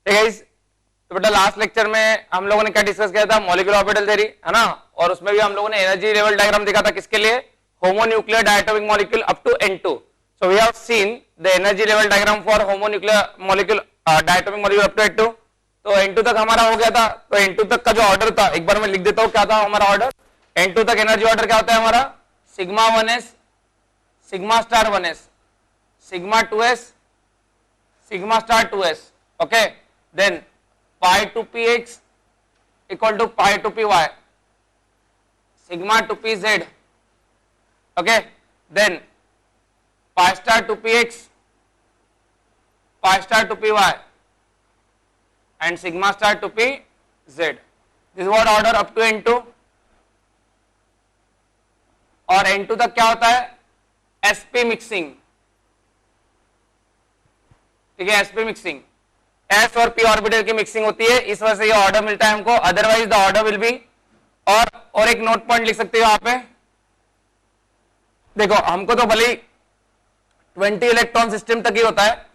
ठीक है। तो बेटा लास्ट लेक्चर में हम लोगों ने क्या डिस्कस किया था, मॉलिक्यूलर ऑर्बिटल थ्योरी, है ना, और उसमें भी हम लोगों ने एनर्जी लेवल डायग्राम देखा था, किसके लिए, homonuclear diatomic molecule up to N2। So we have seen the energy level diagram for homonuclear molecule diatomic molecule up to N2। तो N2 तक हमारा हो गया था। तो N2 तक का जो ऑर्डर था, एक बार मैं लिख देता हूं क्या था हमारा ऑर्डर। N2 तक एनर्जी ऑर्डर क्या होता है हमारा, sigma 1s, sigma star 1s, sigma 2s, sigma star 2s, okay. Then pi to px equal to pi to py, sigma to pz, okay, then pi star to px, pi star to py and sigma star to pz. This is what order up to N2। और N2 तक क्या होता है, sp mixing, ठीक है, sp mixing, s और p orbital की mixing होती है, इस वजह से ये ऑर्डर मिलता है हमको। Otherwise the order will be, और एक नोट पॉइंट लिख सकते हो यहाँ पे, देखो हमको तो भले 20 इलेक्ट्रॉन सिस्टम तक ही होता है,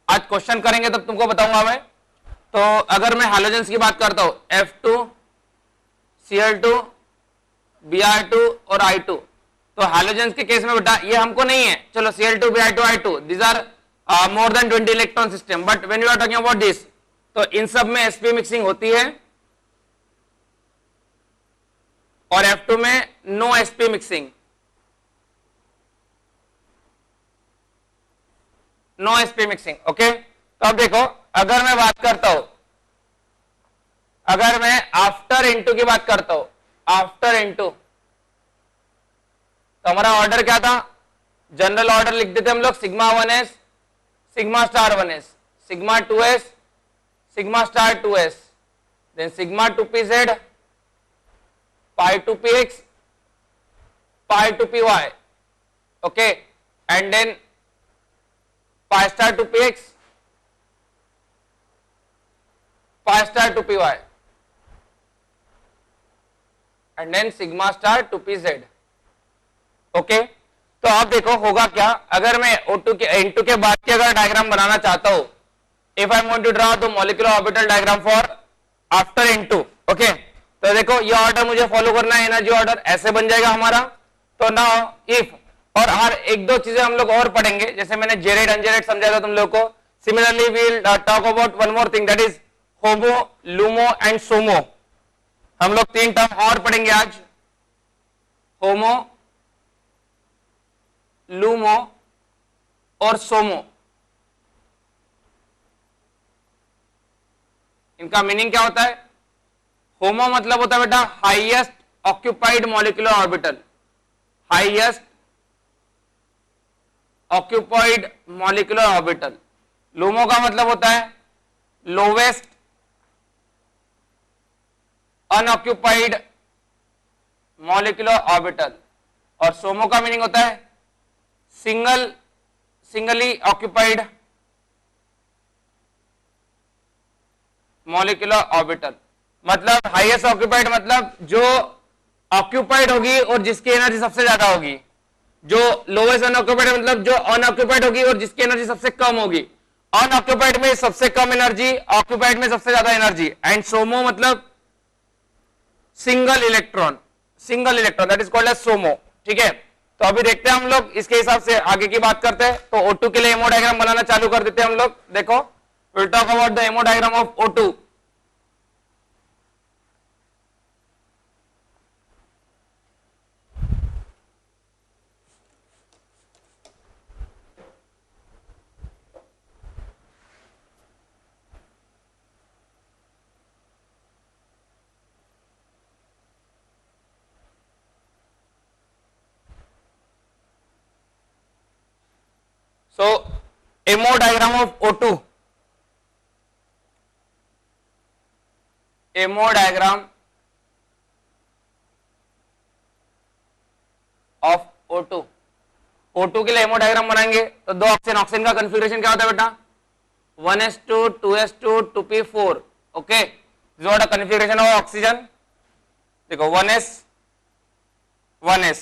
आज क्वेश्चन करेंगे तब तुमको बताऊंगा मैं। तो अगर मैं हैलोजेंस की बात करता हूं, F2, Cl2, Br2 और I2, तो हैलोजेंस के केस में बेटा ये हमको नहीं है, चलो Cl2, Br2, I2 these are more than 20 electron system, but when you are talking about this, तो इन सब में sp मिक्सिंग होती है और F2 में no sp mixing, no sp mixing, okay. तो अब देखो अगर मैं बात करता हूं, अगर मैं आफ्टर N2 की बात करता हूं, आफ्टर N2 तो हमारा ऑर्डर क्या था, जनरल ऑर्डर लिख देते हम लोग, sigma 1s, sigma star 1s, sigma 2s, sigma star 2s, then sigma 2pz, pi 2px, pi 2py, okay, and then pi star 2px, pi star 2py, and then sigma star 2pz, okay। तो आप देखो होगा क्या, अगर मैं O2 के N2 के बाद के अगर डायग्राम बनाना चाहता हूं, if I want to draw the molecular orbital diagram for after N2, okay, तो देखो ये ऑर्डर मुझे फॉलो करना है, एनर्जी ऑर्डर ऐसे बन जाएगा हमारा। तो नाउ इफ, और हर एक दो चीजें हम लोग और पढ़ेंगे, जैसे मैंने जेरेट अनजेरेट समझाया था तुम लोग को। Similarly we will talk about one more thing, that is HOMO, LUMO and SOMO. हम लोग 3 टर्म और पढ़ेंगे आज, होमो, लूमो और सोमो। इनका मीनिंग क्या होता है, होमो मतलब होता है बेटा highest occupied molecular orbital, highest occupied molecular orbital. LUMO का मतलब होता है लोवेस्ट अनऑक्यूपाइड मॉलिक्यूलर ऑर्बिटल, और सोमो का मीनिंग होता है सिंगली ऑक्यूपाइड मॉलिक्यूलर ऑर्बिटल। मतलब हाईएस्ट ऑक्यूपाइड मतलब जो ऑक्यूपाइड होगी और जिसकी एनर्जी सबसे ज्यादा होगी, जो लोवेस्ट अनऑक्यूपाइड मतलब जो अनऑक्यूपाइड होगी और जिसकी एनर्जी सबसे कम होगी। अनऑक्यूपाइड में सबसे कम एनर्जी, ऑक्यूपाइड में सबसे ज्यादा एनर्जी। एंड सोमो मतलब single electron, single electron, that is called as SOMO, ठीक है। तो अभी देखते हैं हम लोग, इसके हिसाब से आगे की बात करते हैं। तो O2 के लिए एमो डायग्राम बनाना चालू कर देते हैं हम लोग। देखो will talk about the MO diagram of O2। So MO diagram of O2, MO diagram of O2, O2 के लिए एमो डायग्राम बनाएंगे तो दो ऑक्सीजन, ऑक्सीजन का कन्फिगरेशन क्या होता है बेटा, 1s2 2s2 2p4, okay. This what the configuration of oxygen. देखो 1s 1s,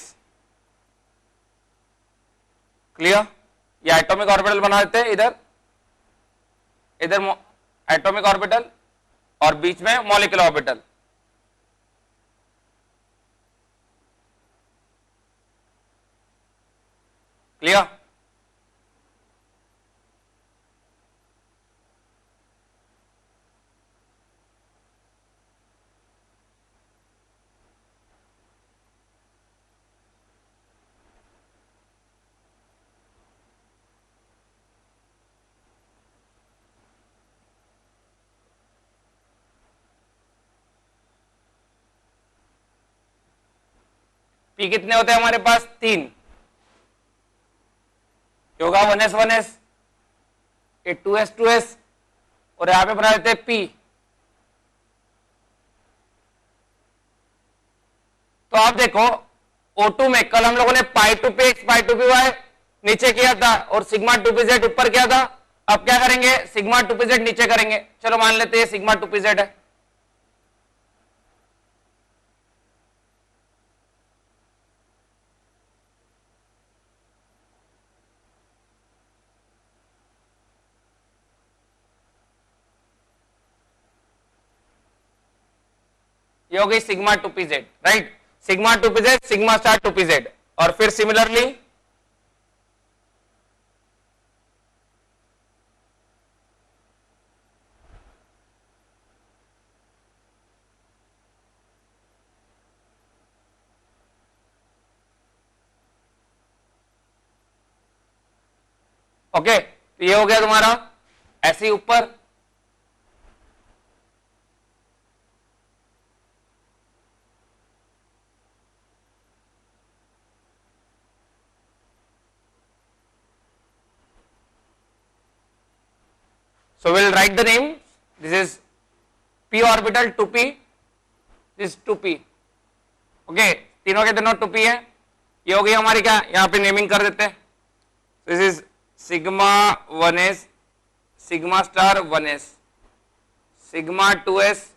क्लियर। ये एटॉमिक ऑर्बिटल बना देते हैं इधर, इधर एटॉमिक ऑर्बिटल और बीच में मॉलिक्यूलर ऑर्बिटल। क्लियर? पी कितने होते हैं हमारे पास? 3 होगा 1s 1s, ये 2s 2s, और यहां पे बना देते हैं पी। तो आप देखो O2 में कल हम लोगों ने pi two p x pi two p y नीचे किया था और सिग्मा टू पी जेड ऊपर किया था। अब क्या करेंगे? सिग्मा टू पी जेड नीचे करेंगे। चलो मान लेते हैं सिग्मा टू पी जेड है। ये हो गई sigma two p z, right? Sigma two p z, sigma star two p z, और फिर सिमिलरली ओके, तो ये हो गया तुम्हारा ऐसे ही ऊपर। So we'll write the name. This is p orbital 2p. This is 2p. Okay, तीनों के तीनों 2p है। ये हो गई हमारी क्या, यहाँ पे नेमिंग कर देते हैं। This is sigma 1s, sigma star 1s, sigma 2s,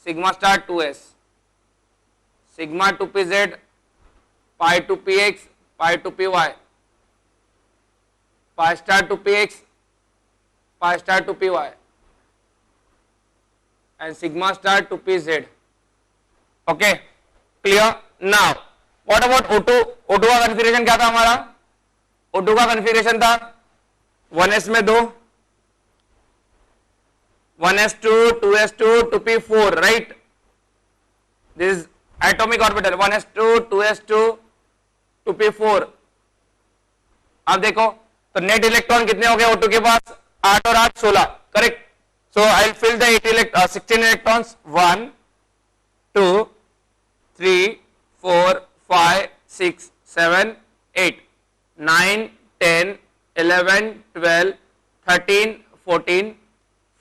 sigma star 2s, sigma 2pz, pi 2px, pi 2py, pi star 2px, pi star 2py, and sigma star 2pz. Okay, clear? Now what about O2? O2 का configuration क्या था हमारा? O2 का configuration था 1s में 2, 1s2, 2s2, 2p4, right? This is atomic orbital 1s2, 2s2, 2p4. अब देखो तो नेट इलेक्ट्रॉन कितने हो गए O2 के पास? 8 और 8 16, correct? So I will fill the 16 electrons 1 2 3 4 5 6 7 8 9 10 11 12 13 14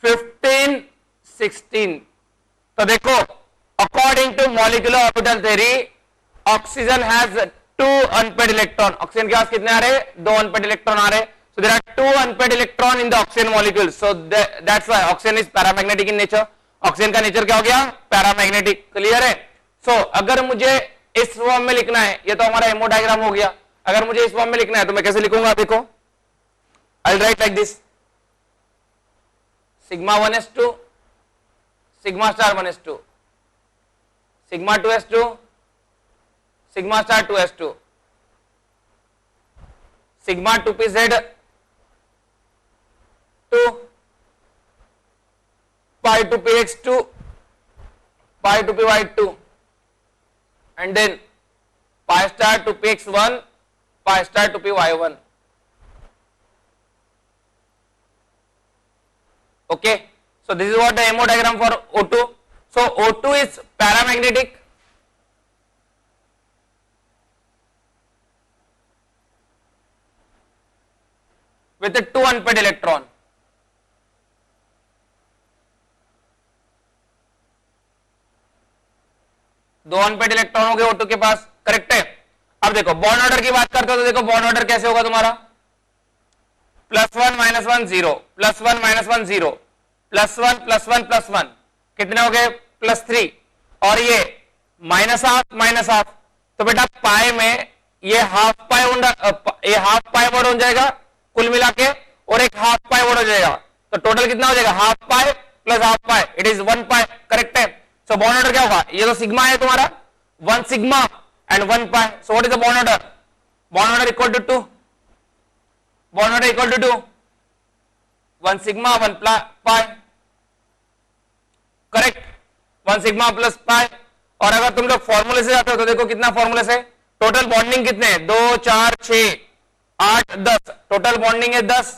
15 16। तो देखो according to molecular orbital theory oxygen has 2 unpaired electron. Oxygen के पास कितने आ रहे? 2 अनपेड इलेक्ट्रॉन आ रहे। So there are 2 unpaired electron in the oxygen molecule. So that's why oxygen is paramagnetic in nature. Oxygen का nature क्या हो गया? Paramagnetic. Clear है? सो अगर मुझे इस फॉर्म में लिखना है, ये तो हमारा हेमो डायग्राम हो गया। अगर मुझे इस फॉर्म में लिखना है तो मैं कैसे लिखूंगा? देखो I will write like this, sigma 1s2, sigma star 1s2, sigma 2s2, sigma star 2s2, sigma 2pz 2, pi 2px 2, pi 2py 2, and then pi star 2px 1, pi star 2py 1. Okay, so this is what the MO diagram for O2. So O2 is paramagnetic. With a 2 unpaired electron. दो unpaired electron हो गए O2 के पास, correct है? अब देखो bond order की बात करते हो तो देखो बॉन्ड ऑर्डर कैसे होगा तुम्हारा? +1 -1 0, +1 -1 0, +1 +1 +1, कितने हो गए? +3, और ये -12 तो बेटा पाई में ये हाफ पाई बॉन्ड हो जाएगा कुल मिला के, और एक हाफ पाई बॉन्ड हो जाएगा। तो टोटल कितना हो जाएगा half pi plus half pi, it is 1 pi, correct है। सो बॉन्ड ऑर्डर क्या होगा, ये तो सिग्मा है तुम्हारा 1 sigma and 1 pi, so what is the bond order, bond order equal to 2, bond order equal to 2, 1 sigma 1 pi, correct, 1 sigma plus pi. और अगर तुम लोग फॉर्मूले से जाते हो तो देखो कितना फॉर्मूले से, टोटल बॉन्डिंग कितने हैं 2 4 6 8 10, टोटल बॉन्डिंग है 10,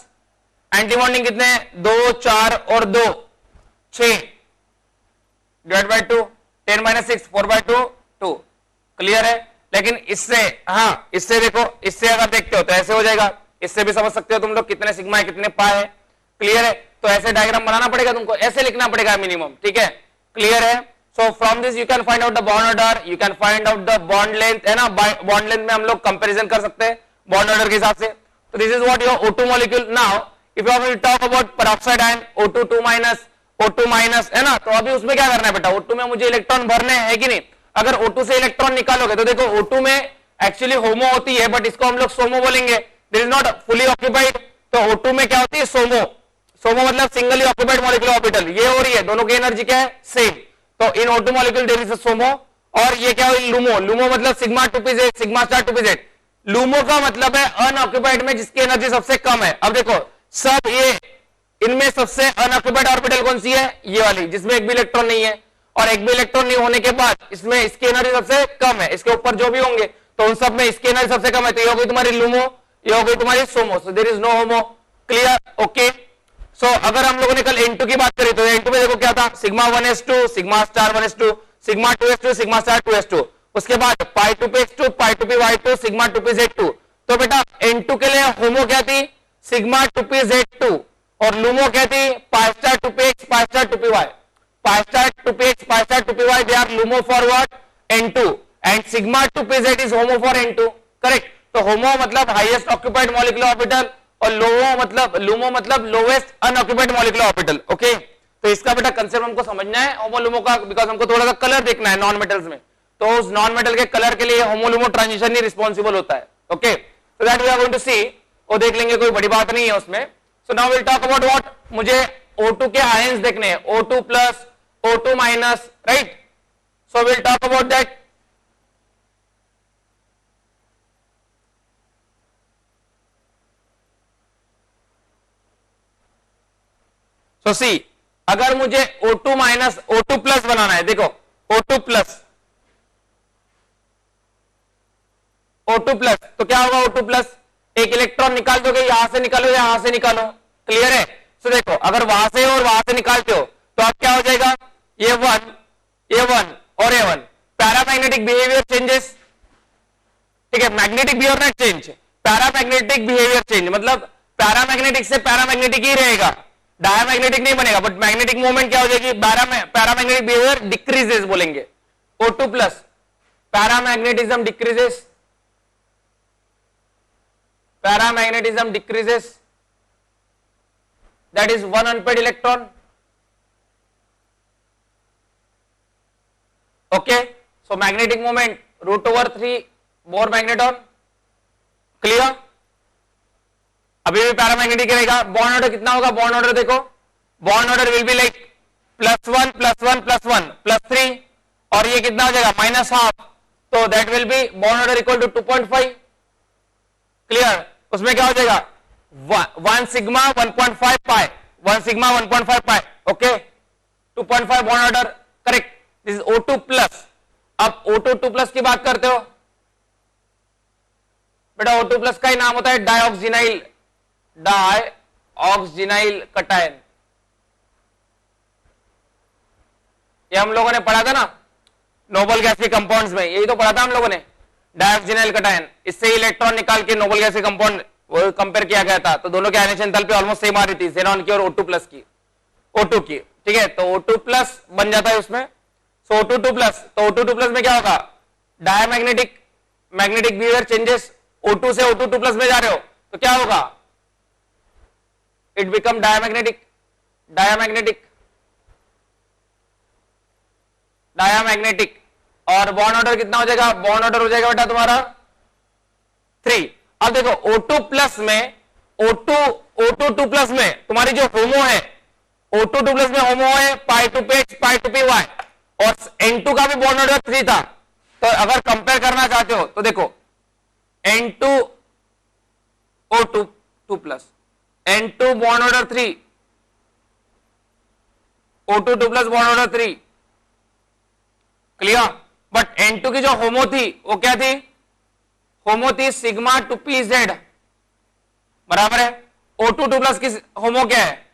एंटी बॉन्डिंग कितने हैं 2 4 और 2 6 divide by 2, 10 minus 6 4 by 2 2, clear है। लेकिन इससे, हाँ इससे देखो, इससे अगर देखते हो तो ऐसे हो जाएगा, इससे भी समझ सकते हो तुम लोग कितने सिग्मा है कितने पाई है, क्लियर है। तो ऐसे डायग्राम बनाना पड़ेगा तुमको, ऐसे लिखना पड़ेगा मिनिमम, ठीक है, क्लियर है। So from this you can find out the bond order, you can find out the bond length, है ना, बॉन्ड लेंथ में हम लोग कंपैरिजन कर सकते हैं बॉन्ड ऑर्डर के हिसाब से। तो this is what your O2 molecule. Now if you will talk about peroxide ion O2 2 minus O2 minus, है ना, तो अभी उसमें क्या करना है बेटा, O2 में मुझे इलेक्ट्रॉन भरने हैं कि नहीं। अगर O2 से इलेक्ट्रॉन निकालोगे तो देखो O2 में एक्चुअली होमो होती है, बट इसको हम लोग सोमो बोलेंगे, this is not fully occupied. तो O2 में क्या होती है सोमो, सोमो मतलब सिंगली ऑक्यूपाइड मॉलिक्यूलर ऑर्बिटल, ये हो रही है, दोनों की एनर्जी क्या है सेम। तो in O2 molecule there is a SOMO, और ये क्या हुई लूमो, लूमो मतलब sigma 2pz, sigma star 2pz, LUMO का मतलब है अनऑक्यूपाइड में जिसकी एनर्जी सबसे कम है। अब देखो सब ये, इनमें सबसे अनऑक्यूपाइड ऑर्बिटल कौन सी है, ये वाली जिसमें एक भी इलेक्ट्रॉन नहीं है, और एक भी इलेक्ट्रॉन नहीं होने के बाद इसमें इसकी एनर्जी सबसे कम है, इसके ऊपर जो भी होंगे तो उन सब में इसकी एनर्जी सबसे कम है, तो ये हो गई तुम्हारी लूमो, ये हो गई तुम्हारी SOMO, so there is no HOMO, clear, okay. So अगर हम लोगों ने कल N2 की बात करी तो N2 में देखो क्या था, sigma 1s2 sigma star 1s2 sigma 2s2 sigma star 2s2, उसके बाद पाई 2px2 पाई 2py2 सिग्मा 2pz2। तो बेटा N2 के लिए होमो क्या थी सिग्मा 2pz2, और लूमो क्या थी pi star 2px pi star 2py, pi star 2px pi star 2py, they are LUMO for what N2, and sigma 2pz is HOMO for N2, correct. तो होमो मतलब highest occupied molecular orbital, और LUMO मतलब lowest unoccupied molecular orbital, okay. तो इसका बेटा concept हमको समझना है होमो लूमो का, बिकॉज हमको थोड़ा सा कलर देखना है नॉन मेटल्स में, तो उस नॉन मेटल के कलर के लिए होमो लूमो ट्रांजिशन ही रिस्पॉन्सिबल होता है, okay. So that we are going to see, वो देख लेंगे, कोई बड़ी बात नहीं है उसमें। So now will talk about what, मुझे O2 के आयंस देखने हैं, O2 plus O2 minus, right. So will talk about that. So see, अगर मुझे O2 माइनस O2 प्लस बनाना है, देखो O2 प्लस O2 प्लस, तो क्या होगा O2 प्लस, एक इलेक्ट्रॉन निकाल दोगे, यहां से निकालो यहां से निकालो, क्लियर है। सो देखो अगर वहां से और वहां से निकालते हो तो अब क्या हो जाएगा, ये 1 और ये 1, पैरामैग्नेटिक बिहेवियर चेंजेस, ठीक है, magnetic behaviour not change, paramagnetic behaviour change, मतलब पैरामैग्नेटिक से पैरामैग्नेटिक ही रहेगा, डायमैग्नेटिक नहीं बनेगा, बट मैग्नेटिक मूवमेंट क्या हो जाएगी, पैरामैग्नेटिक बिहेवियर डिक्रीजेस बोलेंगे। O2 plus paramagnetism decreases, paramagnetism decreases, that is one unpaired electron, okay, so magnetic moment √3 more magneton, clear। अभी भी पैरामैग्नेटिक रहेगा। बॉन्ड ऑर्डर कितना होगा, बॉन्ड ऑर्डर देखो, bond order will be like +1 +1 +1 +3, और ये कितना हो जाएगा -12, तो that will be bond order equal to 2.5, clear. उसमें क्या हो जाएगा 1 sigma 1.5 pi, 1 sigma 1.5 pi, okay, 2.5 bond order, correct. This is O2 plus. अब O2 2 प्लस की बात करते हो बेटा, O2 प्लस का ही नाम होता है डाइऑक्सिनाइल कटायन, ये हम लोगों ने पढ़ा था ना नोबल गैस के कंपाउंड्स में, यही तो पढ़ा था हम लोगों ने, डाइऑक्सिनाइल कटायन, इससे इलेक्ट्रॉन निकाल के नोबल गैस के कंपाउंड वो कंपेयर किया गया था, तो दोनों के आयनिक एंथैल्पी ऑलमोस्ट सेम आ रही थी, ज़ेनॉन की और O2 प्लस की, O2 की, ठीक है। तो O2 प्लस बन जाता है उसमें, सो O2 2 प्लस, तो O2 2 प्लस में क्या होगा, diamagnetic magnetic behaviour changes, O2 से O2 2 प्लस में जा रहे हो तो क्या होगा, इट बिकम डायमैग्नेटिक, और बॉन्ड ऑर्डर कितना हो जाएगा, बॉन्ड ऑर्डर हो जाएगा बेटा तुम्हारा 3। अब देखो O2 प्लस में O2 2 प्लस में तुम्हारी जो होमो है, O2 2 प्लस में होमो है pi two p x pi two p y, और N2 का भी बॉन्ड ऑर्डर 3 था। तो अगर कंपेयर करना चाहते हो तो देखो N2 O2 2 plus, N2 bond order 3, O2 2 plus bond order 3, clear. But N2 की जो होमो थी वो क्या थी, होमो थी सिग्मा टू पी जेड, बराबर है। O2 2 प्लस की होमो क्या है,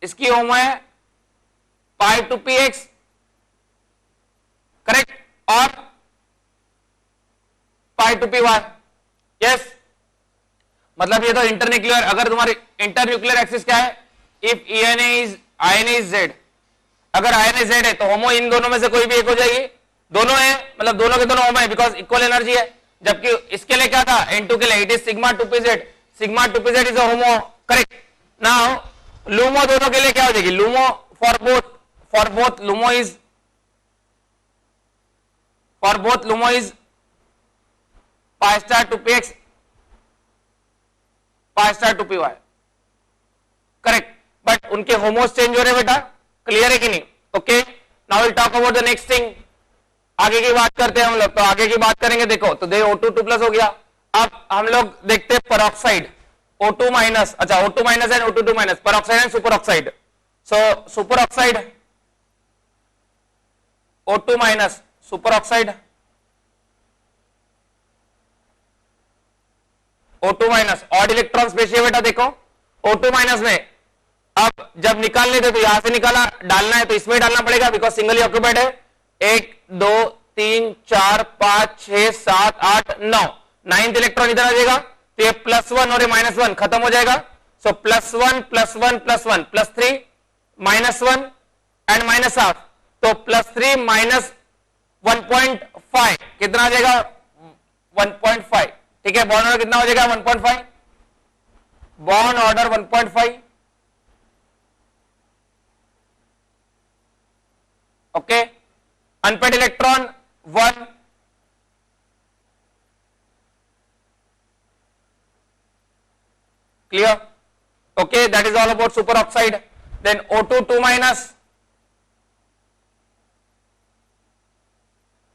इसकी होमो है pi two p x, correct, और पाई टू पी वाई, यस। मतलब ये तो इंटरन्यूक्लियर, अगर तुम्हारी इंटरन्यूक्लियर एक्सिस क्या है, इफ INA इज Z, अगर INA Z है तो होमो इन दोनों में से कोई भी एक हो जाएगी, दोनों है मतलब दोनों के दोनों होमो है बिकॉज इक्वल एनर्जी है। जबकि इसके लिए क्या था, N2 के लिए it is sigma two p z, sigma two p z is a HOMO, correct. Now LUMO दोनों के लिए क्या हो जाएगी, LUMO for both LUMO is pi star two p x pi star two p y, correct. But उनके HOMOs change हो रहे बेटा, क्लियर है कि नहीं, okay. Now will talk about the next thing, आगे की बात करते हैं हम लोग। तो आगे की बात करेंगे, देखो तो देखो O2 2 प्लस हो गया। अब हम लोग देखते हैं परऑक्साइड, O2 माइनस, अच्छा O2 minus and O2 2 minus, peroxide and super oxide. So super oxide O2 minus, super oxide O2 minus, odd electron space बेटा, देखो O2 माइनस में अब जब निकालने थे तो यहां से निकाला, डालना है तो इसमें डालना पड़ेगा बिकॉज सिंगली ऑक्यूपाइड है। 1 2 3 4 5 6 7 8 9, 9th इलेक्ट्रॉन इधर आ जाएगा, तो ये +1 और ये -1 खत्म हो जाएगा। सो +1 +1 +1 +3 -1 एंड -1/2, तो +3 -1.5 कितना आ जाएगा, 1.5, ठीक है। बॉन्ड ऑर्डर कितना हो जाएगा, 1.5, bond order 1.5, okay. Unpaired electron 1, clear, okay. That is all about superoxide. Then O2 2 minus,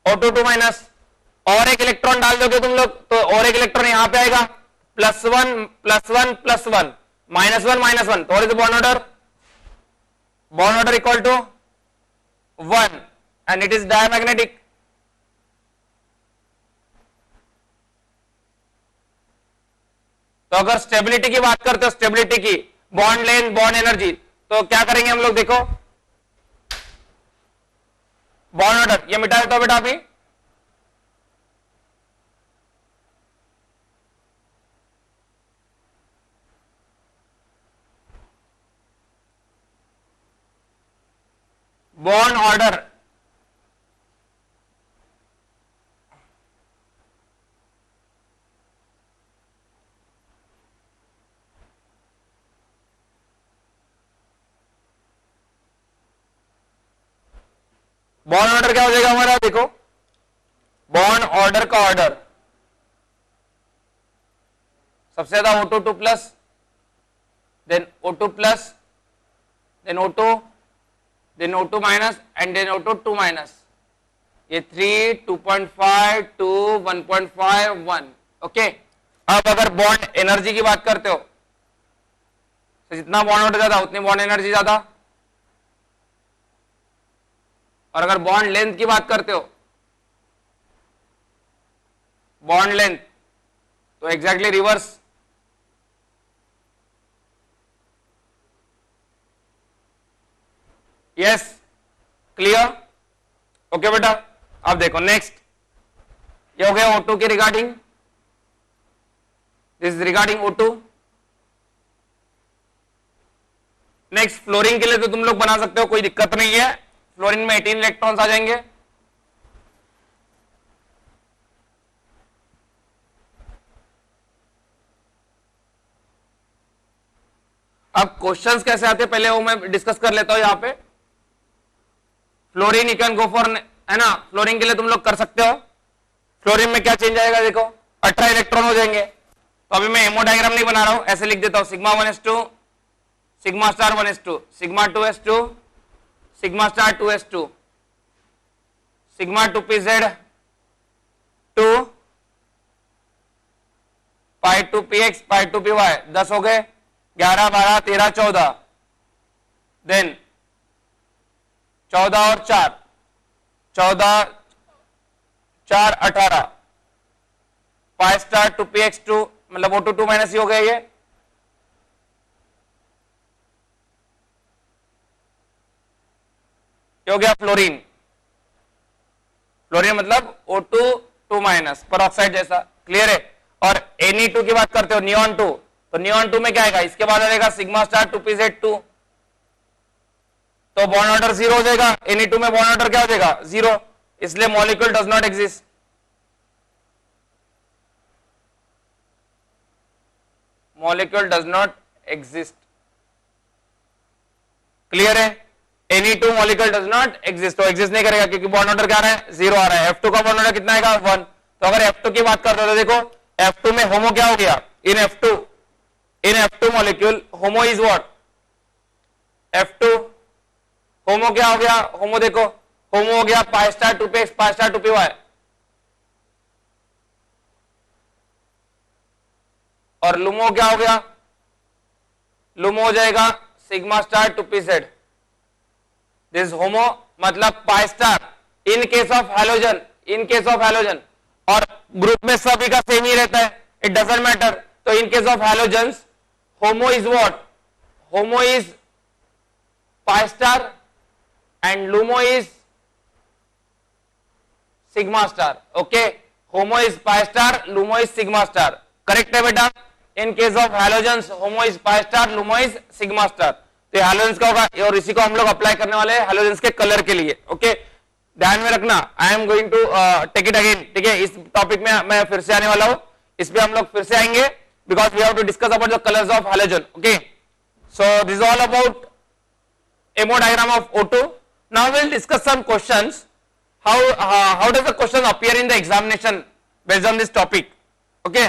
O2 2 minus, और एक इलेक्ट्रॉन डाल दोगे तुम लोग तो और एक इलेक्ट्रॉन यहां पे आएगा, +1 +1 +1 -1 -1, तो is bond order equal to 1 and it is diamagnetic, तो अगर स्टेबिलिटी की बात करते हो, स्टेबिलिटी की, बॉन्ड लेंथ, बॉन्ड एनर्जी, तो क्या करेंगे हम लोग, देखो बॉन्ड ऑर्डर ये मिटा देता हूं बेटा अभी, बॉन्ड ऑर्डर बॉन्ड ऑर्डर क्या हो जाएगा हमारा, देखो बॉन्ड ऑर्डर का ऑर्डर सबसे ज्यादा O2 2 plus, then O2 plus, then O2 minus and then O2 2 minus, ये 3 2.5 2 1.5 1, ओके। अब अगर बॉन्ड एनर्जी की बात करते हो तो जितना बॉन्ड ऑर्डर ज्यादा उतनी बॉन्ड एनर्जी ज्यादा, और अगर बॉन्ड लेंथ की बात करते हो, बॉन्ड लेंथ तो exactly reverse, yes, clear, okay बेटा। अब देखो नेक्स्ट, ये हो गया O2 के regarding, this is regarding O2। Next fluorine के लिए तो तुम लोग बना सकते हो, कोई दिक्कत नहीं है, फ्लोरीन में 18 इलेक्ट्रॉन्स आ जाएंगे। अब क्वेश्चंस कैसे आते हैं पहले वो मैं डिस्कस कर लेता हूं यहां पे। Fluorine you can go for, है ना, फ्लोरीन के लिए तुम लोग कर सकते हो। फ्लोरीन में क्या चेंज आएगा, देखो 18 इलेक्ट्रॉन हो जाएंगे, तो अभी मैं एमओ डायग्राम नहीं बना रहा हूं, ऐसे लिख देता हूं sigma 1s2 sigma star 1s2 sigma 2s2 sigma star 2s2 sigma 2pz 2 पाई 2px पाई 2py 10 हो गए, 11 12 13 14, देन 14 और 4 14 4 18 पाई स्टार 2px2 मतलब O2 2 माइनस ही हो गया, ये हो गया फ्लोरीन। फ्लोरीन मतलब O2 2 माइनस परऑक्साइड जैसा, क्लियर है। और Ne2 की बात करते हो नियॉन 2, तो नियॉन 2 में क्या आएगा, इसके बाद आएगा सिग्मा स्टार 2pz2, तो बॉन्ड ऑर्डर 0 हो जाएगा। Ne2 में बॉन्ड ऑर्डर क्या हो जाएगा 0, इसलिए molecule does not exist. Molecule does not exist, clear है। Ne2 molecule does not exist, तो एग्जिस्ट नहीं करेगा क्योंकि बॉन्ड ऑर्डर क्या आ रहा है 0 आ रहा है। F2 का बॉन्ड ऑर्डर कितना आएगा 1, तो अगर F2 की बात करते हो तो देखो F2 में होमो क्या हो गया, इन F2 molecule homo is what, F2 होमो क्या हो गया, होमो देखो होमो हो गया पाई star 2px pi star 2py, और लुमो क्या हो गया, लुमो हो जाएगा सिग्मा स्टार 2pz, दिस होमो मतलब pi star in case of halogen, और ग्रुप में सभी का सेम ही रहता है, इट डजंट मैटर। तो in case of halogens HOMO is what, HOMO is pi star and LUMO is sigma star, okay. HOMO is pi star, LUMO is sigma star, correct है बेटा। In case of halogens HOMO is pi star, LUMO is sigma star, तो halogens का होगा, और इसी को हम लोग अप्लाई करने वाले हैं हैलोजेंस के कलर के लिए, ओके। ध्यान में रखना, I am going to take it again, ठीक है। इस टॉपिक में मैं फिर से आने वाला हूं, इस पे हम लोग फिर से आएंगे because we have to discuss about the colours of halogen, okay. So this is all about MO diagram of O2. Now we will discuss some questions, how does the question appear in the examination based on this topic, okay.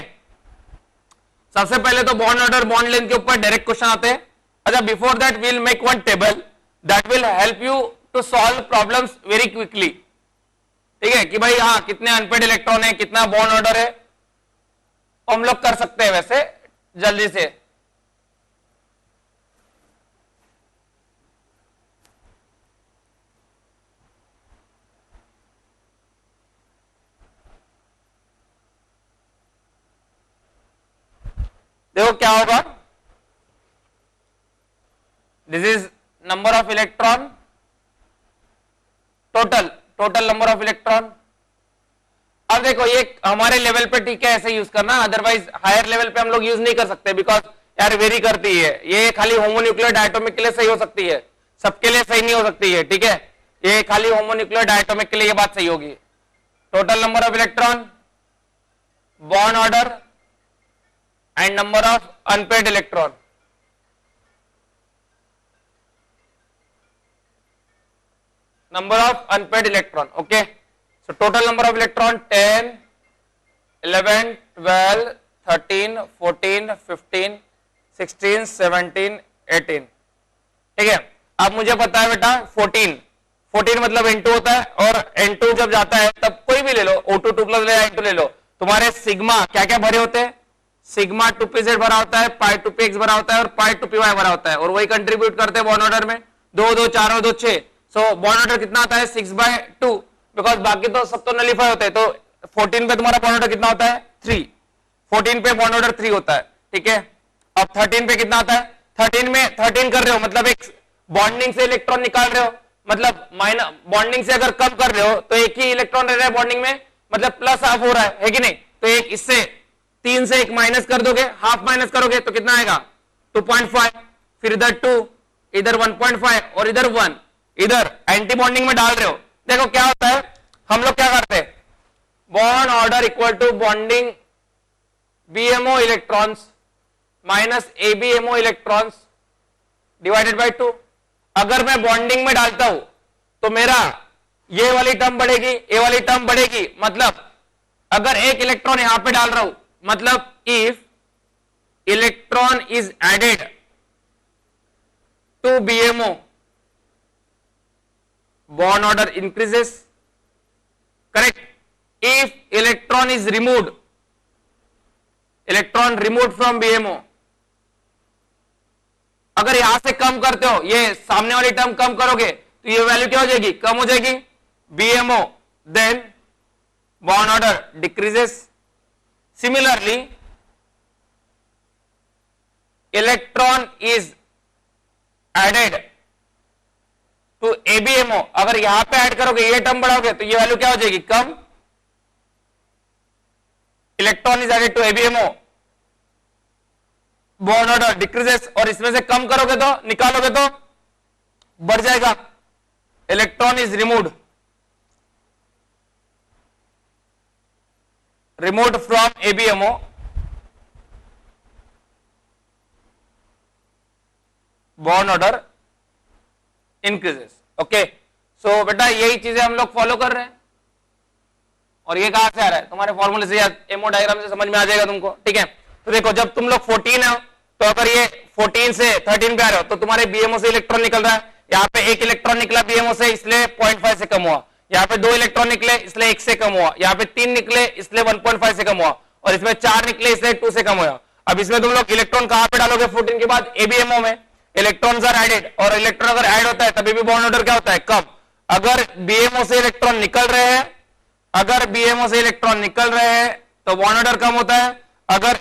सबसे पहले तो bond order bond length के ऊपर direct question आते हैं। अच्छा, before that we will make one table that will help you to solve problems very quickly, ठीक है, कि भाई हाँ कितने अनपेड इलेक्ट्रॉन है, कितना बॉन्ड ऑर्डर है, हम लोग कर सकते हैं वैसे जल्दी से। देखो क्या होगा, this is number of electron, total number of electron. अब देखो ये हमारे लेवल पे ठीक है ऐसे यूज करना, अदरवाइज हायर लेवल पे हम लोग यूज नहीं कर सकते बिकॉज यार वेरी करती है, ये खाली होमोन्यूक्लियर डायटोमिक के लिए सही हो सकती है, सबके लिए सही नहीं हो सकती है, ठीक है। ये खाली होमोन्यूक्लियर डायटोमिक के लिए ये बात सही होगी। Total number of electron, bond order and number of unpaired electron, okay. So total number of electron 10 11 12 13 14 15 16 17 18, ठीक है। अब मुझे पता है बेटा 14 मतलब N2 होता है, और N2 जब जाता है तब कोई भी ले लो, O2 2 प्लस ले या N2 ले लो, तुम्हारे सिग्मा क्या क्या भरे होते हैं, सिग्मा 2pz भरा होता है, पाई 2px भरा होता है और पाई 2py भरा होता है, और वही कंट्रीब्यूट करते हैं बॉन्ड ऑर्डर में 2 2 4 और 2 6। सो बॉन्ड ऑर्डर कितना आता है 6/2, बिकॉज बाकी तो सब तो नलीफाई होते हैं। तो 14 पे तुम्हारा बॉन्ड ऑर्डर कितना होता है 3, 14 पे बॉन्ड ऑर्डर 3 होता है, ठीक है। अब 13 पे कितना आता है, 13 में 13 कर रहे हो मतलब एक बॉन्डिंग से इलेक्ट्रॉन निकाल रहे हो, मतलब माइनस बॉन्डिंग से अगर कम कर रहे हो तो एक ही इलेक्ट्रॉन रह रहा है बॉन्डिंग में, मतलब प्लस हाफ हो रहा है कि नहीं। तो एक इससे 3 से एक माइनस कर दोगे, हाफ माइनस करोगे तो कितना आएगा 2.5, फिर इधर 2, इधर 1.5 और इधर 1, इधर एंटी बॉन्डिंग में डाल रहे हो। देखो क्या होता है, हम लोग क्या करते हैं, bond order equal to bonding BMO electrons minus ABMO electrons divided by 2। अगर मैं बॉन्डिंग में डालता हूं तो मेरा ये वाली टर्म बढ़ेगी, ये वाली टर्म बढ़ेगी, मतलब अगर एक इलेक्ट्रॉन यहां पे डाल रहा हूं, मतलब if electron is added to BMO, bond order increases. Correct. If electron is removed, electron removed from BMO, अगर यहां से कम करते हो, ये सामने वाली टर्म कम करोगे तो ये वैल्यू क्या हो जाएगी, कम हो जाएगी, BMO, then bond order decreases. Similarly, electron is added to ABMO, अगर यहां पे ऐड करोगे, ये टर्म बढ़ाओगे तो ये वैल्यू क्या हो जाएगी, कम. Electron is added to ABMO, bond order decreases, और इसमें से कम करोगे तो, निकालोगे तो बढ़ जाएगा. Electron is removed from ABMO, bond order increases. Okay, so बेटा यही चीजें हम लोग फॉलो कर रहे हैं. और ये कहां से आ रहा है, तुम्हारे फॉर्मूले से या एमओ डायग्राम से समझ में आ जाएगा तुमको. ठीक है, तो देखो जब तुम लोग 14 हो तो अगर ये 14 से 13 पे आ रहे हो तो तुम्हारे BMO से इलेक्ट्रॉन निकल रहा है. यहाँ पे एक इलेक्ट्रॉन निकला BMO से, इसलिए 0.5 से कम हुआ. यहाँ पे 2 इलेक्ट्रॉन निकले इसलिए 1 से कम हुआ. यहाँ पे 3 निकले इसलिए 1.5 से कम हुआ. और इसमें 4 निकले इसलिए 2 से कम हुआ. अब इसमें तुम लोग इलेक्ट्रॉन कहां पे डालोगे 14 के बाद, ABMO में. इलेक्ट्रॉन्स आर एडेड, और इलेक्ट्रॉन अगर ऐड होता है तभी भी बॉन्ड ऑर्डर क्या होता है, कम. अगर BMO से इलेक्ट्रॉन निकल रहे हैं, अगर BMO से इलेक्ट्रॉन निकल रहे हैं तो बॉन्ड ऑर्डर कम होता है. अगर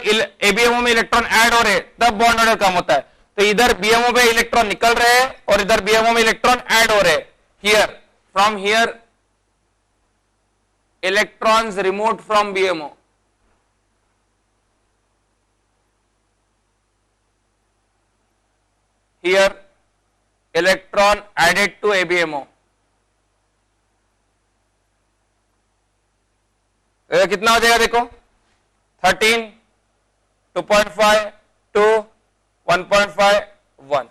ABMO में इलेक्ट्रॉन ऐड हो रहे हैं तब बॉन्ड ऑर्डर कम होता है. तो इधर BMO में इलेक्ट्रॉन निकल रहे हैं और इधर BMO में इलेक्ट्रॉन ऐड हो रहे हैं. Here, from here electrons removed from BMO. Here electron added to ABMO. कितना हो जाएगा देखो, 13, 2.5, 2, 1.5, 1.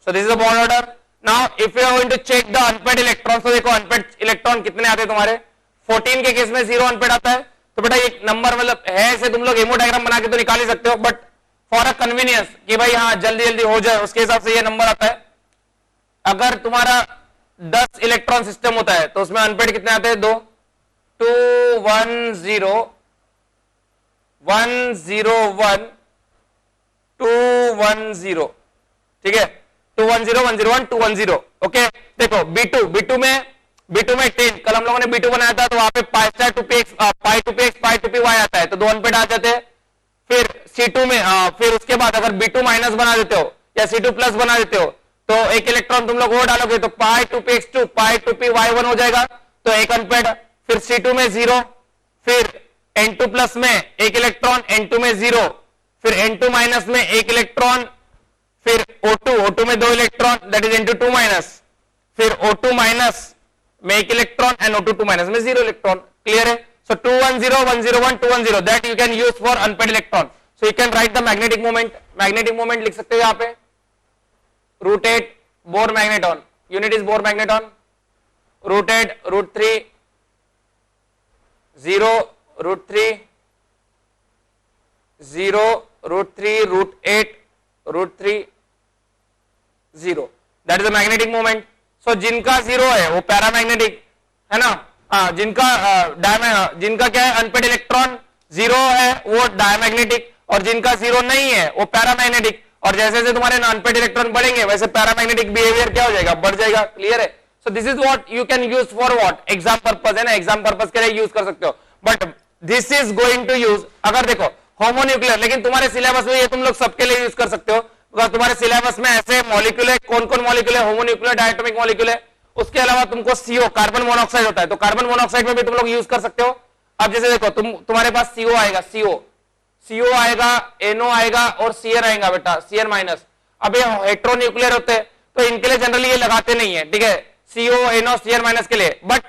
So this is the bond order. Now if you are going to check the unpaired electrons, तो देखो unpaired electron कितने आते हैं तुम्हारे, 14 के केस में 0 unpaired आता है. तो बेटा एक नंबर मतलब है, ऐसे तुम लोग एमो डायग्राम बना के तो निकाल ही सकते हो, बट फॉर अ कन्वीनियंस कि भाई हाँ जल्दी जल्दी हो जाए, उसके हिसाब से ये नंबर आता है. अगर तुम्हारा 10 इलेक्ट्रॉन सिस्टम होता है तो उसमें अनपेड कितने आते हैं, 2, 2, 1, 0, 1, 0, 1, 2, 1, 0. ठीक है, 2, 1, 0, 1, 0, 1, 2, 1, 0. ओके, देखो B2 में 10, कल हम लोगों ने B2 बनाया था तो वहां पे पाई 2px, पाई 2py आता है, तो 2 अनपेड आ जाते हैं. फिर C2 में फिर उसके बाद अगर B2 माइनस बना देते हो या C2 प्लस बना देते हो तो एक इलेक्ट्रॉन तुम लोग वो डालोगे तो पाई 2px2, पाई 2py1 हो जाएगा, तो एक अनपेड. फिर C2 में 0, फिर N2 प्लस में एक इलेक्ट्रॉन, N2 में 0, फिर N2 माइनस में एक इलेक्ट्रॉन, फिर O2 में 2 electron, that is N2 2 minus, फिर O2 माइनस में एक इलेक्ट्रॉन एंड O2 2 माइनस में 0 इलेक्ट्रॉन. क्लियर है? So 2, 1, 0, 1, 0, 1, 2, 1, 0 that you can use for unpaired electron. So you can write the magnetic moment. Magnetic moment लिख सकते हो यहाँ पे, rotate Bohr magneton. Unit is Bohr magneton. Rotate √3, 0, √3, 0, √3, √8, √3, 0. That is the magnetic moment. So जिनका 0 है वो paramagnetic है ना, जिनका क्या है अनपेड इलेक्ट्रॉन 0 है वो डायमैग्नेटिक, और जिनका 0 नहीं है वो पैरामैग्नेटिक. और जैसे जैसे तुम्हारे अनपेड इलेक्ट्रॉन बढ़ेंगे वैसे पैरामैग्नेटिक बिहेवियर क्या हो जाएगा, बढ़ जाएगा. क्लियर है? सो this is what you can use for what, exam purpose है ना, एग्जाम पर्पस के लिए यूज कर सकते हो. But this is going to use, अगर देखो होमोन्यूक्लियर, लेकिन तुम्हारे सिलेबस में ये तुम लोग सबके लिए यूज कर सकते हो. अगर तुम्हारे सिलेबस में ऐसे मॉलिक्यूल है, कौन कौन मॉलिक्यूल है, होमोन्यूक्लियर, डायटोमिक मॉलिक्यूल है, उसके अलावा तुमको CO कार्बन मोनोऑक्साइड होता है, तो कार्बन मोनोऑक्साइड में भी तुम लोग यूज कर सकते हो. अब जैसे देखो तुम्हारे पास CO आएगा, CO आएगा, NO आएगा और CN आएगा बेटा, CN माइनस. अब ये हेट्रोन्यूक्लियर होते हैं तो इनके लिए जनरली ये लगाते नहीं है, ठीक है, CO, NO, CN माइनस के लिए. But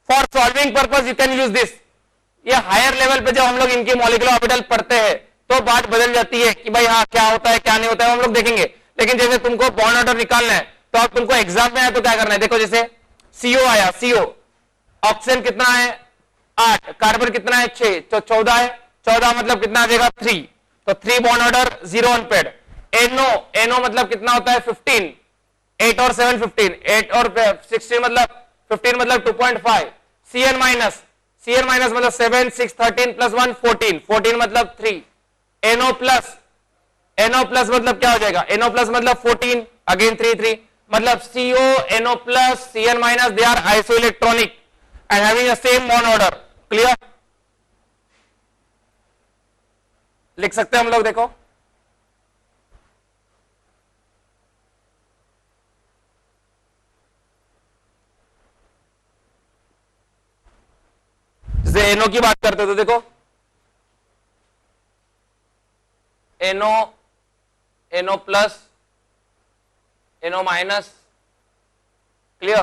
for solving purpose you can use this. ये हायर लेवल पे जब हम लोग इनकी मॉलिक्यूलर ऑर्बिटल पढ़ते हैं तो बात बदल जाती है कि भाई हाँ क्या होता है क्या नहीं होता है, हम लोग देखेंगे. लेकिन जैसे तुमको बॉन्ड ऑर्डर निकालना है तो अब तुमको एग्जाम में आया तो क्या करना है, देखो जैसे CO आया, CO ऑक्सीजन कितना है 8, कार्बन कितना है 6, तो 14 है, 14 मतलब कितना आ जाएगा 3. तो 3 बॉन्ड ऑर्डर 0 अनपेड। एनो, एनो मतलब कितना होता है 15, 8 और 7 15, 8 और 16 मतलब 15 मतलब 2.5। Cn माइनस, Cn माइनस मतलब 7 6 13 प्लस 1 14, 14 मतलब 3। NO प्लस, NO प्लस मतलब क्या हो जाएगा, NO प्लस मतलब 14 अगेन 3 3 मतलब CO NO plus Cn minus, they are isoelectronic and having the same bond order. Clear, लिख सकते हैं हम लोग, देखो जैसे एनो की बात करते तो देखो एनो, एनो प्लस, एनो माइनस। क्लियर,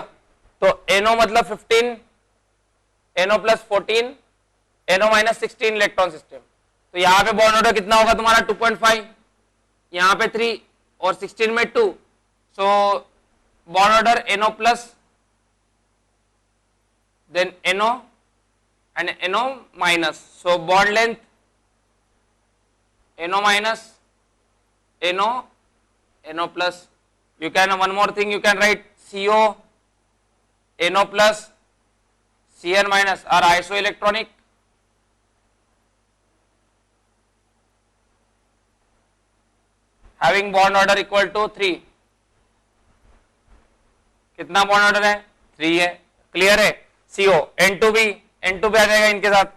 तो एनो मतलब 15, एनो प्लस 14, एनो माइनस 16 इलेक्ट्रॉन सिस्टम। तो यहां पे बॉन्ड ऑर्डर कितना होगा तुम्हारा 2.5, यहां पे 3 और 16 में 2। So bond order NO plus, then NO and NO minus. So bond length NO minus, NO, NO plus. You can, one more thing you can write CO, NO plus, Cn minus are isoelectronic. Having bond order equal to 3. कितना bond order है 3 है। Clear है, CO N2 भी, N2 भी आ जाएगा इनके साथ,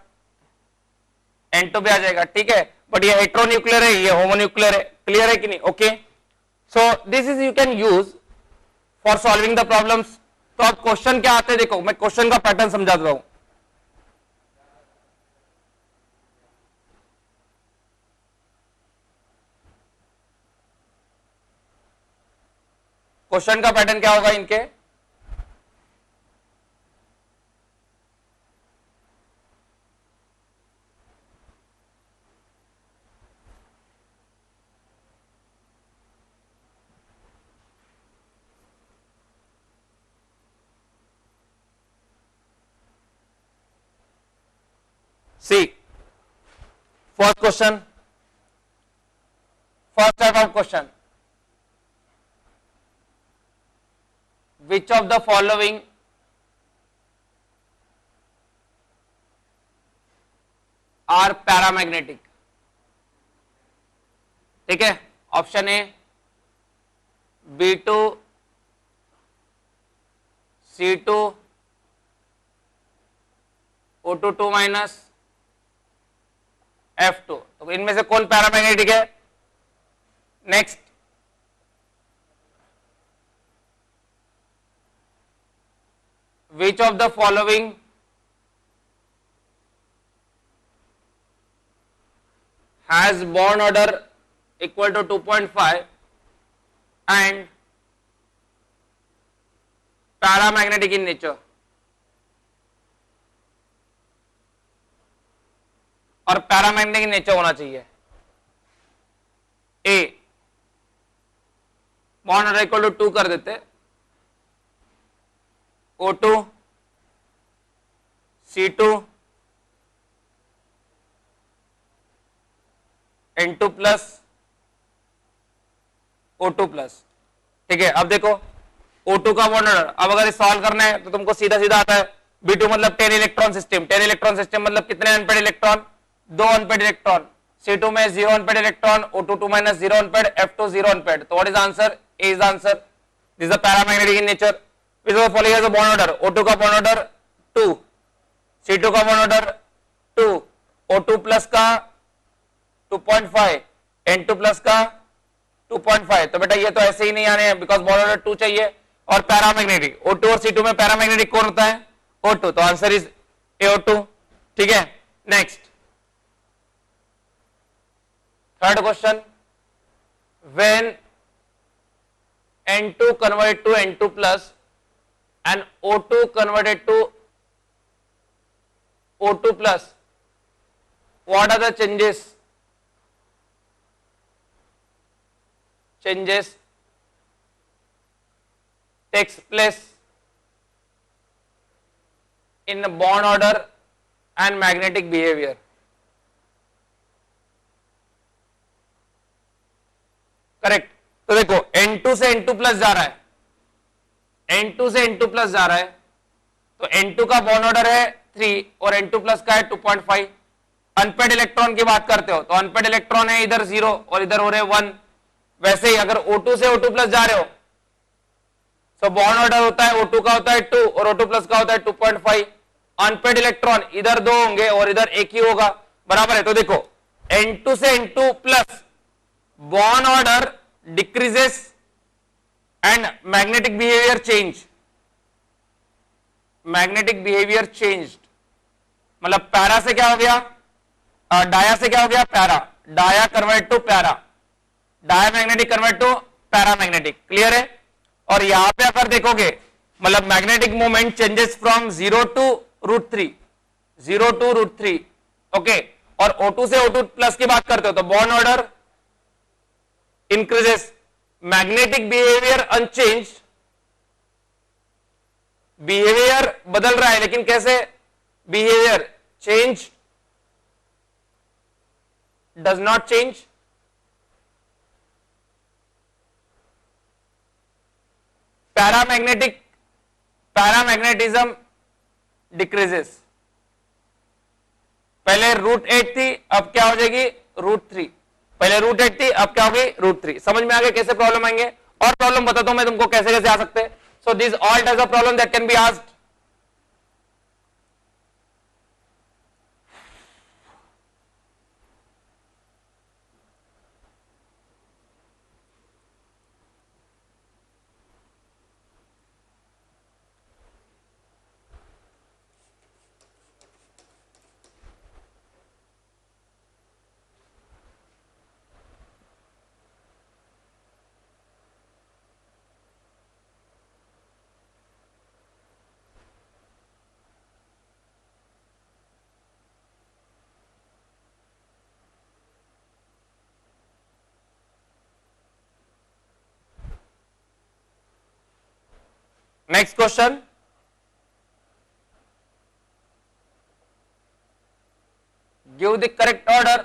N2 भी आ जाएगा। ठीक है, बट ये हेट्रोन्यूक्लियर है, ये होमोन्यूक्लियर है। क्लियर है कि नहीं? Okay, so this is you can use for solving the problems. तो अब क्वेश्चन क्या आते हैं, देखो मैं क्वेश्चन का पैटर्न समझाता हूं। क्वेश्चन का पैटर्न क्या होगा इनके, see first question, first type of question, which of the following are paramagnetic? ठीक है, option A B2, C2, O2 2 minus, F2। तो इनमें से कौन पैरामैग्नेटिक है? Next, which of the following has bond order equal to 2.5 and paramagnetic in nature? और paramagnetic in nature होना चाहिए। A bond order equal to 2 कर देते, O2, C2, N2 plus, O2 plus. ठीक है, अब देखो O2 का बॉन्ड ऑर्डर, अब अगर सॉल्व करना है तो तुमको सीधा सीधा आता है। B2 मतलब 10 इलेक्ट्रॉन सिस्टम, 10 इलेक्ट्रॉन सिस्टम मतलब कितने unpaired electron, 2 unpaired electron. C2 में 0 unpaired electron, O2 2 minus 0 unpaired, F2 0 unpaired. तो what is answer? A is answer. This is paramagnetic in nature. Which of the following has a bond order? O2 का bond order 2, C2 का bond order 2, O2 plus का 2.5, N2 plus का 2.5। तो बेटा ये तो ऐसे ही नहीं आने हैं, बिकॉज बॉन्ड ऑर्डर 2 चाहिए। और पैरामैग्नेटिक, O2 और C2 में पैरामैग्नेटिक कौन होता है? O2। तो आंसर इज AO2। ठीक है, next third question, when N2 converted to N2 plus and O2 converted to O2 plus, what are the changes? Changes takes place in bond order and magnetic behavior. Correct. तो देखो N2 से N2 plus जा रहा है, N2 से N2 plus जा रहा है, तो N2 का बॉन्ड ऑर्डर है 3 और N2 प्लस का है 2.5। अनपेड इलेक्ट्रॉन की बात करते हो तो अनपेड इलेक्ट्रॉन है इधर 0 और इधर हो रहे 1। वैसे ही अगर O2 से O2 प्लस जा रहे हो तो बॉन्ड ऑर्डर होता है O2 का होता है 2 और O2 प्लस का होता है 2.5। अनपेड इलेक्ट्रॉन इधर 2 होंगे और इधर 1 ही होगा, बराबर है। तो देखो N2 से N2 plus bond order decreases and magnetic behaviour change, magnetic behaviour changed, मतलब पैरा से क्या हो गया, डाया से क्या हो गया para, dia convert to para, dia magnetic convert to paramagnetic, clear है। और यहां पे अगर देखोगे मतलब magnetic moment changes from 0 to √3, 0 to √3, ओके। और O2 से O2 प्लस की बात करते हो तो bond order increases, magnetic behaviour unchange, behaviour बदल रहा है लेकिन कैसे, behaviour change does not change, paramagnetism decreases. पहले √8 थी अब क्या हो जाएगी √3, पहले √8 थी अब क्या होगी √3। समझ में आ गया कैसे प्रॉब्लम आएंगे। और प्रॉब्लम बताता हूं मैं तुमको कैसे कैसे आ सकते हैं। So this all types of problem that can be asked. Next question, give the correct order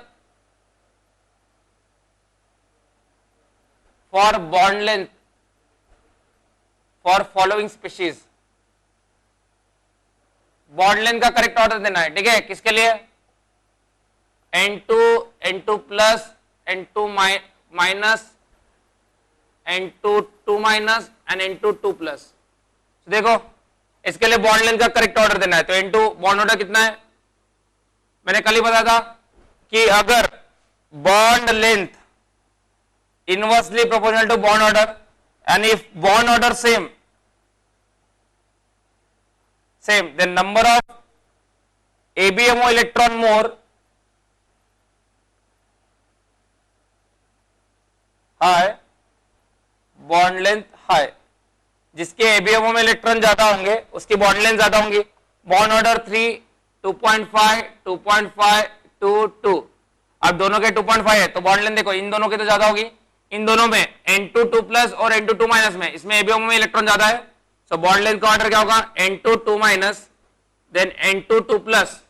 for bond length for following species। Bond length का करेक्ट ऑर्डर देना है, ठीक है। किसके लिए, N2, N2 plus, N2 minus, N2 2 minus and N2 2 plus. देखो इसके लिए बॉन्ड लेंथ का करेक्ट ऑर्डर देना है। तो N2 बॉन्ड ऑर्डर कितना है, मैंने कल ही बताया था कि अगर bond length inversely proportional to bond order and if bond order same then number of ABMO electron more high, bond length high. जिसके ABMO में इलेक्ट्रॉन ज्यादा होंगे उसकी बॉन्ड लेंथ ज्यादा होंगी। Bond order 3, 2.5, 2.5, 2, 2। अब दोनों के 2.5 है तो बॉन्ड लेंथ देखो इन दोनों की तो ज्यादा होगी, इन दोनों में N2 2 प्लस और N2 2 माइनस में, इसमें ABMO में इलेक्ट्रॉन ज्यादा है। सो बॉन्ड लेंथ का ऑर्डर क्या होगा, N2 2 minus, then N2 2 plus,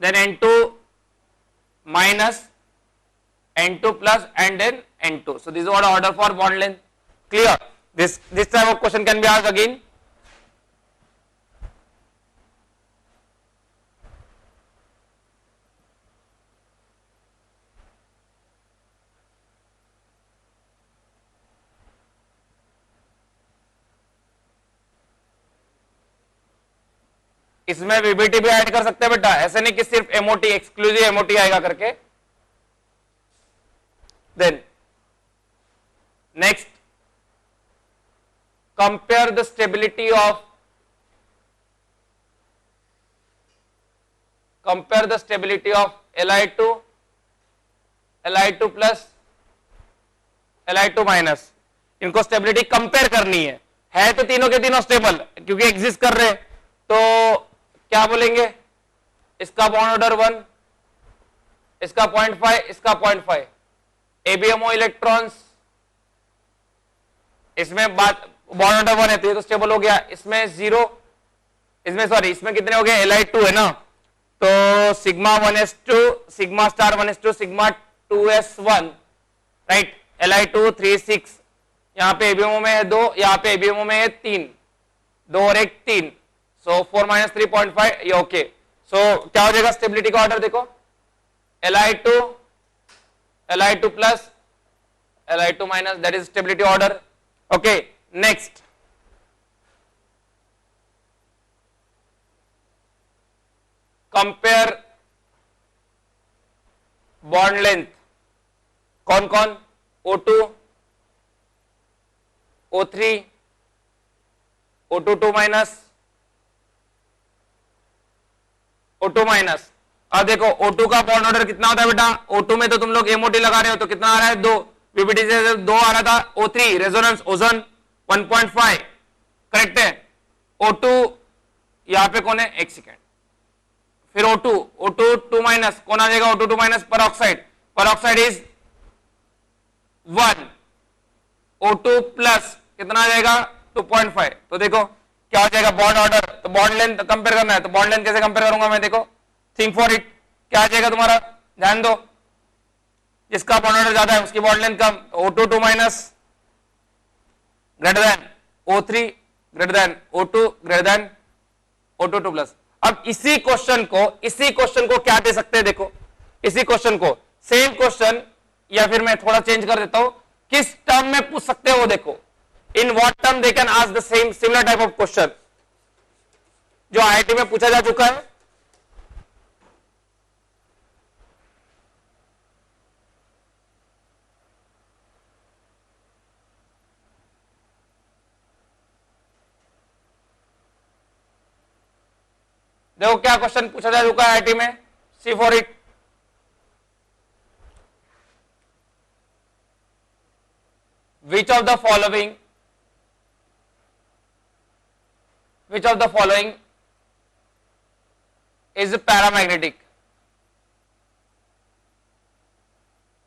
then N2 minus, N2 plus and then N2। So this is what order for bond length, clear. This type of question can be asked again। इसमें VBT भी add कर सकते हैं बेटा, ऐसे नहीं कि सिर्फ MOT, एक्सक्लूसिव MOT आएगा करके। Then next, compare the stability of Li2 plus Li2 minus. इनको स्टेबिलिटी कंपेयर करनी है तो तीनों के तीनों स्टेबल क्योंकि एग्जिस्ट कर रहे हैं। तो क्या बोलेंगे, इसका बॉन्ड ऑर्डर 1, इसका 0.5, इसका 0.5। ABMO इलेक्ट्रॉन्स इसमें बात बॉन्ड ऑर्डर 1 है तो ये तो स्टेबल हो गया। इसमें 0, इसमें कितने हो गए, Li2 है ना, तो sigma 1s2, sigma star 1s2, sigma 2s1, right. Li2 3 6, यहाँ पे एबीएमओ में है 2, यहाँ पे एबीएमओ में है 3, 2 और 1 3, सो 4 माइनस 3.5, ये ओके। सो क्या हो जाएगा स्टेबिलिटी का ऑर्डर देखो, Li2 plus Li2 minus, that is stability order. Okay, next compare bond length, कौन कौन, O2, O3, O2 2 minus, O2 minus. अब देखो O2 का बॉन्ड ऑर्डर कितना होता है बेटा, O2 में तो तुम लोग MOT लगा रहे हो तो कितना आ रहा है 2, PBT से 2 आ रहा था, O3 रेजोनेंस ओजोन 1.5, करेक्ट है। O2 यहां पे कौन है, एक सेकेंड, फिर O2 2 माइनस, कौन आ जाएगा O2 2 minus, peroxide is 1, O2 plus कितना आ जाएगा 2.5। तो देखो क्या हो जाएगा बॉन्ड ऑर्डर, तो बॉन्ड लेंथ कंपेयर करना है, तो बॉन्ड लेंथ कैसे कंपेयर करूंगा मैं, देखो थिंक फॉर इट, क्या आ जाएगा तुम्हारा, ध्यान दो, जिसका बॉन्ड ऑर्डर ज्यादा है उसकी बॉन्ड लेंथ कम, O2 2 minus greater than O3 greater than O2 greater than O2 2 plus. अब इसी क्वेश्चन को क्या दे सकते हैं, देखो इसी क्वेश्चन को, सेम क्वेश्चन या फिर मैं थोड़ा चेंज कर देता हूं, किस टर्म में पूछ सकते हो वो देखो, in what term they can ask the same similar type of question जो आईआईटी में पूछा जा चुका है। देखो क्या क्वेश्चन पूछा जा चुका है आईआईटी में, see for it, which of the following is paramagnetic,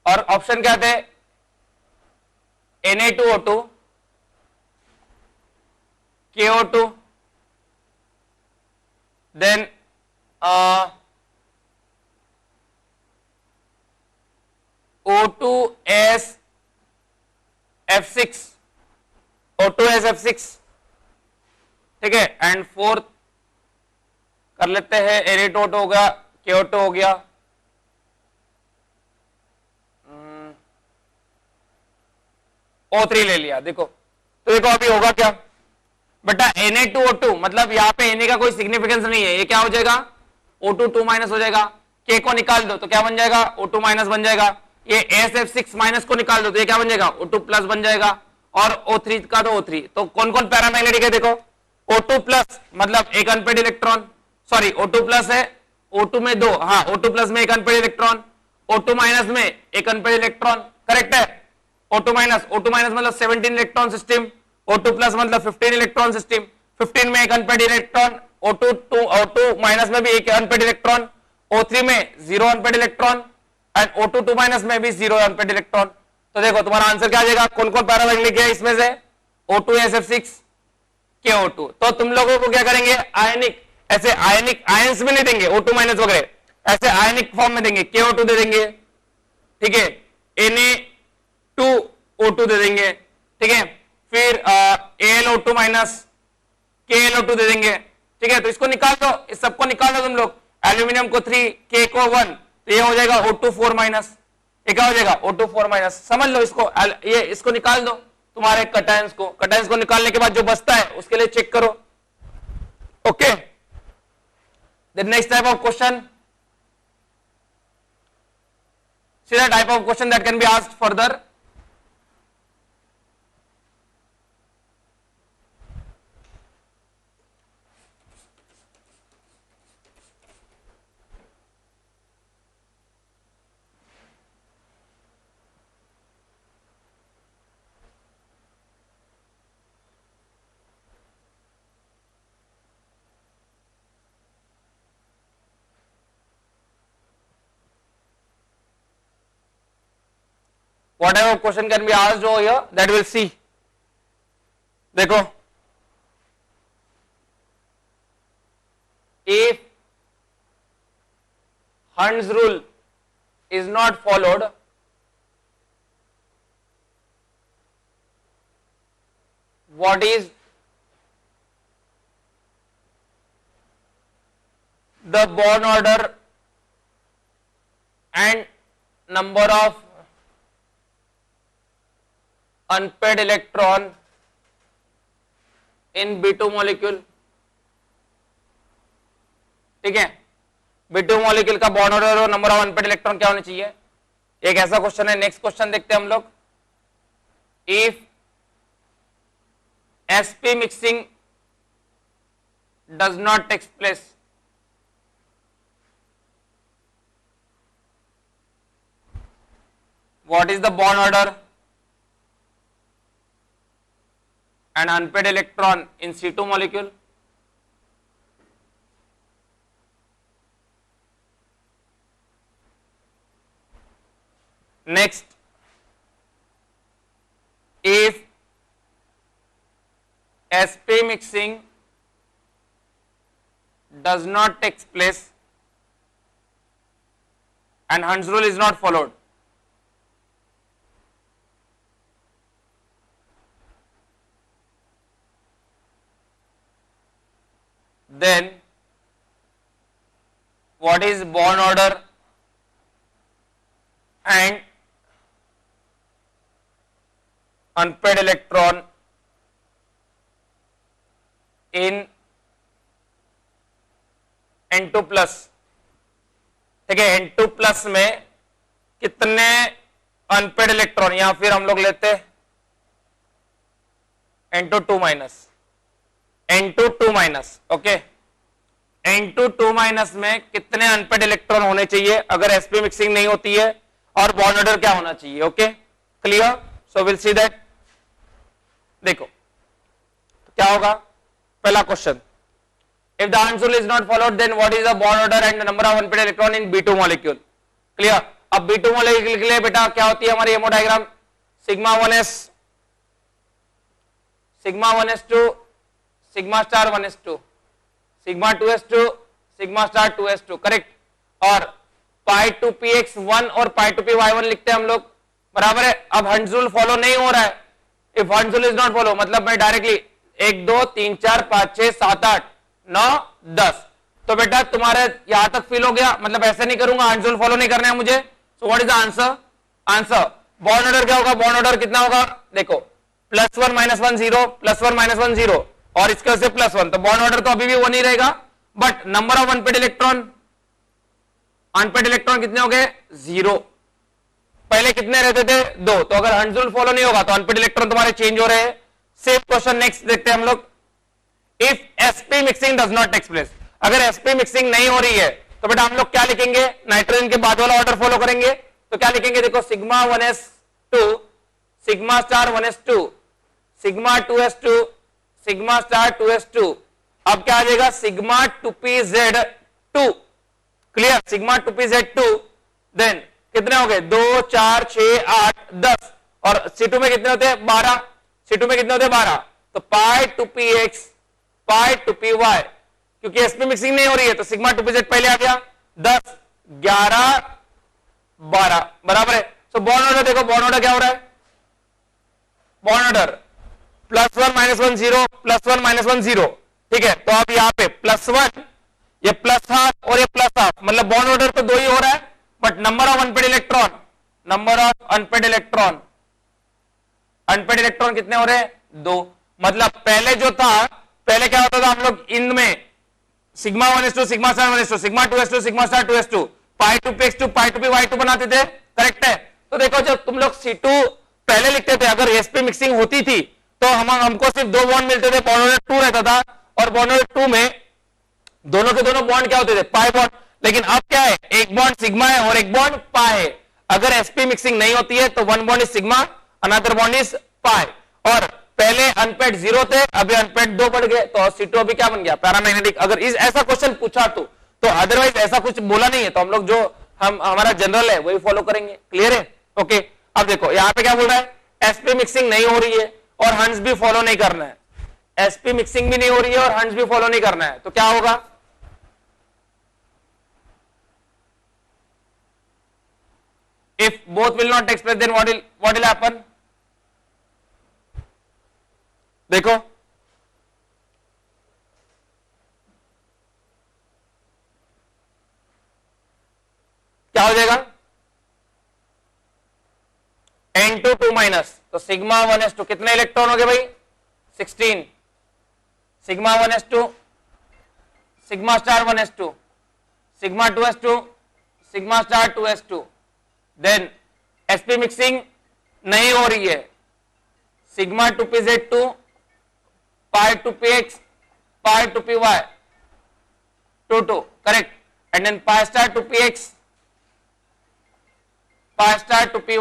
और ऑप्शन क्या थे, Na2O2, KO2, then O2S F6, O2S F6, ठीक है, एंड फोर्थ कर लेते हैं Na2O2 हो गया, KO2 हो गया, O3 ले लिया। देखो तो देखो अभी होगा क्या बेटा, Na2O2 मतलब यहाँ पे Na का कोई सिग्निफिकेंस नहीं है, ये क्या हो जाएगा O2 2 माइनस हो जाएगा, K को निकाल दो तो क्या बन जाएगा O2 माइनस बन जाएगा, ये SF6 माइनस को निकाल दो तो ये क्या बन जाएगा O2 प्लस बन जाएगा, और O3 का तो O3, तो कौन कौन पैरामैग्नेटिक है देखो, O2 प्लस मतलब एक unpaired electron, sorry O2 plus है, O2 में 2, हाँ O2 प्लस में एक अनपेड इलेक्ट्रॉन, O2 माइनस में एक अनपेड इलेक्ट्रॉन, करेक्ट है, O2 माइनस मतलब 17 इलेक्ट्रॉन सिस्टम, O2 प्लस मतलब 15 इलेक्ट्रॉन सिस्टम, 15 में एक अनपेड इलेक्ट्रॉन, O2 माइनस में भी एक अनपेड इलेक्ट्रॉन, O3 में 0 unpaired electron, and O2 2 minus में भी 0 अनपेड इलेक्ट्रॉन। तो देखो तुम्हारा आंसर क्या आ जाएगा, कौन कौन पैरामैग्नेटिक है इसमें से, O2SF6 KO2। तो तुम लोगों को क्या करेंगे, आयनिक, ऐसे आयनिक आयंस में नहीं देंगे O2 माइनस वगैरह, ऐसे आयनिक फॉर्म में देंगे, KO2 दे देंगे, ठीक है, Na2O2 दे देंगे, ठीक है, फिर AlO2 माइनस KlO2 दे देंगे, ठीक है। तो इसको निकाल दो, इस सबको निकाल दो तुम लोग, एल्यूमिनियम को 3, K को 1, तो ये हो जाएगा O2 4 माइनस, ये क्या हो जाएगा O2 4 माइनस, समझ लो इसको, ये इसको निकाल दो तुम्हारे कटायंस को निकालने के बाद जो बचता है उसके लिए चेक करो, okay. The next type of question, see the type of question that can be asked further, whatever question can be asked over here, that we'll see. देखो, if Hund's rule is not followed, what is the bond order and number of unpaired electron in B2 molecule. ठीक है, B2 molecule का bond order और number of unpaired electron क्या होने चाहिए, एक ऐसा क्वेश्चन है. नेक्स्ट क्वेश्चन देखते हैं हम लोग. इफ sp mixing does not takes place, what is the bond order and unpaired electron in C2 molecule? Next, if sp mixing does not take place and Hund's rule is not followed, then what is bond order and unpaired electron in N2 plus. ठीक है, N2 plus में कितने unpaired electron, या फिर हम लोग लेते N2 2 minus, N2 2 minus. Okay, N2 2 minus में कितने अनपेड इलेक्ट्रॉन होने चाहिए अगर sp मिक्सिंग नहीं होती है, और बॉन्ड ऑर्डर क्या होना चाहिए. Okay, clear. So will see that. देखो तो क्या होगा, पहला question, if the Hund's rule is not followed then what is the bond order and the number of unpaired electron in B2 molecule. Clear. अब B2 molecule के लिए बेटा क्या होती है हमारी हेमोडायग्राम, sigma 1s, sigma 1s2, sigma star 1s2, sigma 2s2, sigma star 2s2. Correct. और पाई 2px1 और पाई 2py1 लिखते हैं हम लोग, बराबर है. अब Hund's rule फॉलो नहीं हो रहा है. If Hund's rule is not follow मतलब मैं डायरेक्टली 1 2 3 4 5 6 7 8 9 10, तो बेटा तुम्हारे यहां तक फिल हो गया, मतलब ऐसे नहीं करूंगा, Hund's rule फॉलो नहीं करना है मुझे. सो what is the answer, answer bond order क्या होगा, बॉन्ड ऑर्डर कितना होगा, देखो +1 -1 0, +1 -1 0, और इसके से +1, तो बॉन्ड ऑर्डर तो अभी भी 1 ही रहेगा, but number of unpaired electron, unpaired electron कितने हो गए, 0. पहले कितने रहते थे, 2. तो अगर Hund's rule फॉलो नहीं होगा तो अनपेड इलेक्ट्रॉन तुम्हारे चेंज हो रहे हैं. सेम क्वेश्चन नेक्स्ट देखते हैं हम लोग. इफ sp mixing does not take place, अगर sp मिक्सिंग नहीं हो रही है तो बेटा हम लोग क्या लिखेंगे, नाइट्रोजन के बाद वाला ऑर्डर फॉलो करेंगे. तो क्या लिखेंगे, देखो sigma 1s2, sigma star 1s2, sigma 2s2, sigma star 2s2. अब क्या आ जाएगा, sigma 2pz2. Clear, sigma 2pz2. Then कितने हो गए, 2 4 6 8 10, और C2 में कितने होते हैं, 12. C2 में कितने होते हैं, 12. तो पाई 2px, पाई 2py, क्योंकि sp मिक्सिंग नहीं हो रही है तो सिग्मा 2pz पहले आ गया, 10 11 12, बराबर है. तो बॉन्ड ऑर्डर देखो, बॉन्ड ऑर्डर क्या हो रहा है, बॉन्ड ऑर्डर +1 -1 0, +1 -1 0. ठीक है, तो अब यहां पे +1, ये +½ और ये +½ मतलब बॉन्ड ऑर्डर तो 2 ही हो रहा है, but number of unpaired electron, number of unpaired electron, unpaired electron कितने हो रहे हैं, 2. मतलब पहले जो था, पहले क्या होता था, हम लोग इनमें sigma 1s2, sigma star 1s2, sigma 2s2, sigma star 2s2, pi 2px2, पाई 2py2 बनाते थे. करेक्ट है. तो देखो जब तुम लोग C2 पहले लिखते थे, अगर sp मिक्सिंग होती थी तो हमको सिर्फ 2 बॉन्ड मिलते थे, बॉन्ड ऑर्डर 2 रहता था, और बॉन्ड ऑर्डर 2 में दोनों के दोनों बॉन्ड क्या होते थे, पाई बॉन्ड. लेकिन अब क्या है, एक बॉन्ड सिग्मा है और एक बॉन्ड पाई है. अगर sp मिक्सिंग नहीं होती है तो 1 bond is sigma, another bond is pi. और पहले अनपेड 0 थे, अभी अनपेड 2 बढ़ गए, तो C2 अभी क्या बन गया, पैरामैग्नेटिक. अगर इस ऐसा क्वेश्चन पूछा तो अदरवाइज ऐसा कुछ बोला नहीं है, तो हम लोग जो हमारा जनरल है वही फॉलो करेंगे. क्लियर है. ओके, अब देखो यहां पे क्या बोल रहा है, sp मिक्सिंग नहीं हो रही है और Hund's भी फॉलो नहीं करना है, sp मिक्सिंग भी नहीं हो रही है और Hund's भी फॉलो नहीं करना है, तो क्या होगा, if both will not take place then what will happen, देखो क्या हो जाएगा, N2 2 माइनस, तो सिग्मा 1s2 कितने इलेक्ट्रॉन हो गए भाई 16, sigma 1s2 sigma star 1s2 sigma 2s2 sigma star 2s2, then sp mixing नहीं हो रही है, sigma 2pz2 pi 2px pi 2py 2 correct, and then pi star 2px pi star 2py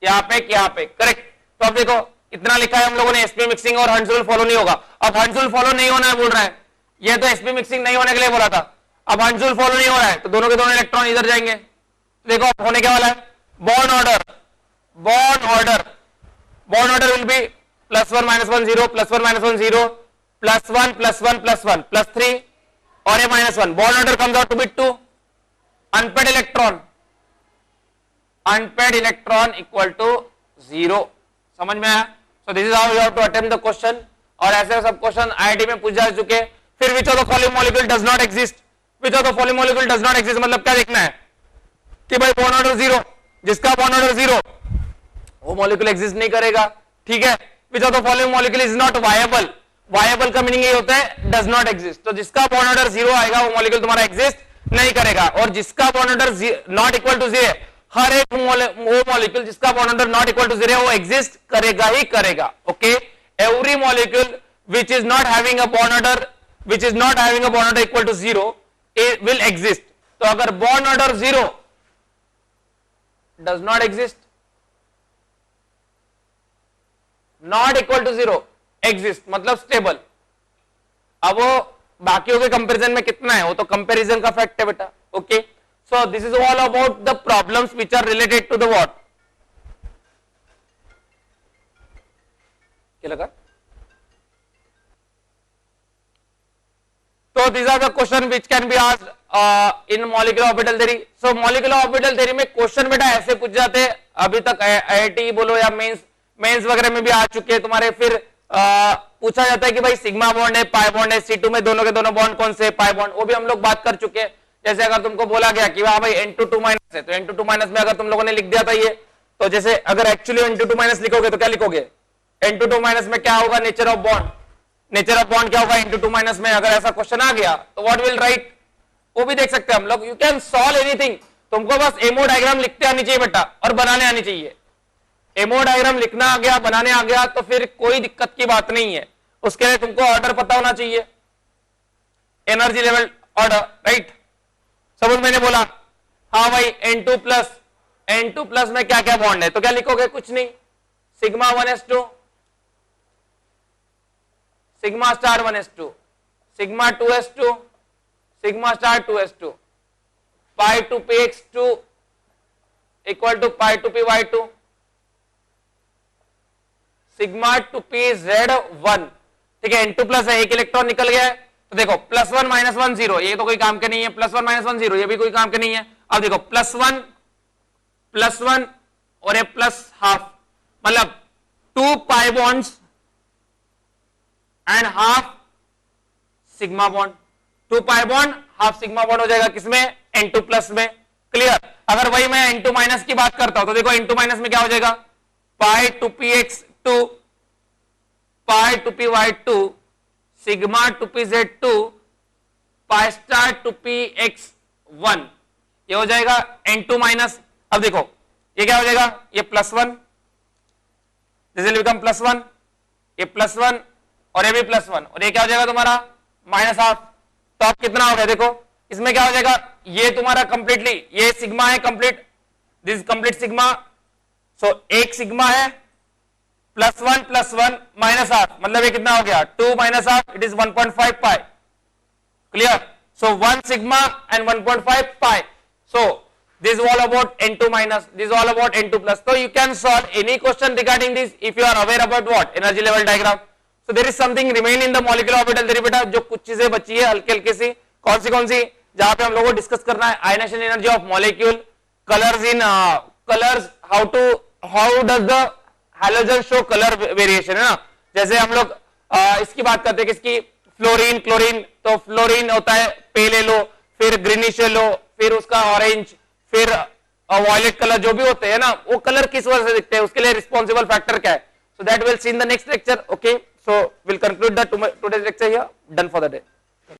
यहां पे करेक्ट। तो अब देखो इतना लिखा है हम लोगों ने, sp मिक्सिंग और हंस रूल फॉलो नहीं होगा। अब हंस रूल फॉलो नहीं होना है बोल रहा है, ये तो sp मिक्सिंग नहीं होने के लिए बोला था, अब हंस रूल फॉलो नहीं हो रहा है तो दोनों के दोनों इलेक्ट्रॉन इधर जाएंगे। देखो अब होने क्या वाला है, बॉन्ड ऑर्डर विल बी +1 -1 0 +1 -1 0 +1 +1 +1 +3 और ये -1, bond order comes out to be 2, unpaired electron equal to 0। समझ में आया? So this is how you have to attempt the question, और ऐसे सब क्वेश्चन आईआईटी में पूछ जा चुके। फिर which of the following molecule does not exist, which of the following molecule does not exist मतलब क्या देखना है कि भाई बॉन्ड ऑर्डर 0, जिसका बॉन्ड ऑर्डर 0 वो मॉलिक्यूल एग्जिस्ट नहीं करेगा, ठीक है। Which of the following molecule is not viable, viable का मीनिंग ये होता है डज नॉट एग्जिस्ट, तो जिसका बॉन्ड ऑर्डर 0 आएगा वो मॉलिक्यूल तुम्हारा एग्जिस्ट नहीं करेगा, और जिसका bond order not equal to 0, हर एक वो मॉलिक्यूल जिसका bond order not equal to 0 वो एग्जिस्ट करेगा ही करेगा, okay. Every molecule which is not having a bond order equal to 0 will exist. तो अगर bond order 0 does not exist, not equal to 0 exist मतलब स्टेबल। अब वो बाकियों के कंपैरिजन में कितना है वो तो कंपैरिजन का फैक्ट है बेटा, okay. So this is all about the problems which are related to the what, क्या लगा? So these are the question which can be asked in molecular orbital theory. So molecular orbital theory में question बेटा ऐसे पूछ जाते हैं, अभी तक आईआईटी बोलो या मेंस वगैरह में भी आ चुके हैं तुम्हारे। फिर पूछा जाता है कि भाई सिग्मा बॉन्ड है, पाई बॉन्ड है, C2 में दोनों के दोनों बॉन्ड कौन से, पाई बॉन्ड, वो भी हम लोग बात कर चुके हैं। जैसे अगर तुमको बोला गया कि हाँ भाई N2 2 माइनस है, तो N2 2 माइनस में अगर तुम लोगों ने लिख दिया था ये, तो जैसे अगर एक्चुअली N2 2 माइनस लिखोगे तो क्या लिखोगे, N2 2 माइनस में क्या होगा, nature of bond, nature of bond क्या होगा N2 2 माइनस में। अगर ऐसा क्वेश्चन आ गया तो व्हाट विल राइट, वो भी देख सकते हैं हम लोग। यू कैन सॉल्व एनीथिंग, तुमको बस एमओ डायग्राम लिखते आनी चाहिए बेटा और बनाने आनी चाहिए। एमओ डायग्राम लिखना आ गया, बनाने आ गया तो फिर कोई दिक्कत की बात नहीं है। उसके लिए तुमको ऑर्डर पता होना चाहिए, energy level order, right. Suppose मैंने बोला हाँ भाई N2 प्लस में क्या क्या बॉन्ड है, तो क्या लिखोगे, कुछ नहीं, sigma 1s2 sigma star 1s2 sigma 2s2 sigma star 2s2 pi 2px2 equal to pi 2py2 sigma 2pz1, ठीक है। N2 प्लस है, एक इलेक्ट्रॉन निकल गया है, तो देखो +1 -1 0, ये तो कोई काम के नहीं है, +1 -1 0 ये भी कोई काम के नहीं है। अब देखो +1 और ये +½ मतलब 2 pi bonds and half sigma bond, 2 pi bond half sigma bond हो जाएगा किसमें, N2 प्लस में, क्लियर। अगर वही मैं N2 माइनस की बात करता हूं तो देखो N2 माइनस में क्या हो जाएगा, पाई 2px2 पाई 2py2 sigma 2pz2 pi star 2px1, ये हो जाएगा N2 माइनस। अब देखो ये क्या हो जाएगा, ये +1, दिस विल बिकम +1, ये +1 और ये भी +1, और ये क्या हो जाएगा तुम्हारा -½ तो अब कितना हो गया, देखो इसमें क्या हो जाएगा, ये तुम्हारा कंप्लीटली ये सिग्मा है कंप्लीट, दिस कंप्लीट सिग्मा, सो एक सिग्मा है +1 +1 -½ मतलब ये कितना हो गया 2 -½ it is 1.5 pi, clear. So 1 sigma and 1.5 pi, so this is all about N2 minus, this is all about N2 plus. So you can solve any question regarding this if you are aware about what, energy level diagram. So there is something remain in the molecular orbital theory बेटा, जो कुछ चीजें बची है हल्की हल्की सी, कौन सी जहां पे हम लोगों को डिस्कस करना है, ionisation energy of molecule, colours in colours, how does the halogen show colour variation, है ना, जैसे हम लोग इसकी बात करते हैं किसकी, फ्लोरीन, क्लोरीन, तो फ्लोरीन होता है पेल येलो, फिर ग्रीनिश येलो, फिर उसका ऑरेंज, फिर वॉयलेट कलर, जो भी होते हैं ना, वो कलर किस वजह से दिखते हैं, उसके लिए रिस्पॉन्सिबल फैक्टर क्या है. So that will see in the next lecture. Okay, so will conclude the today's lecture here. Done for the day.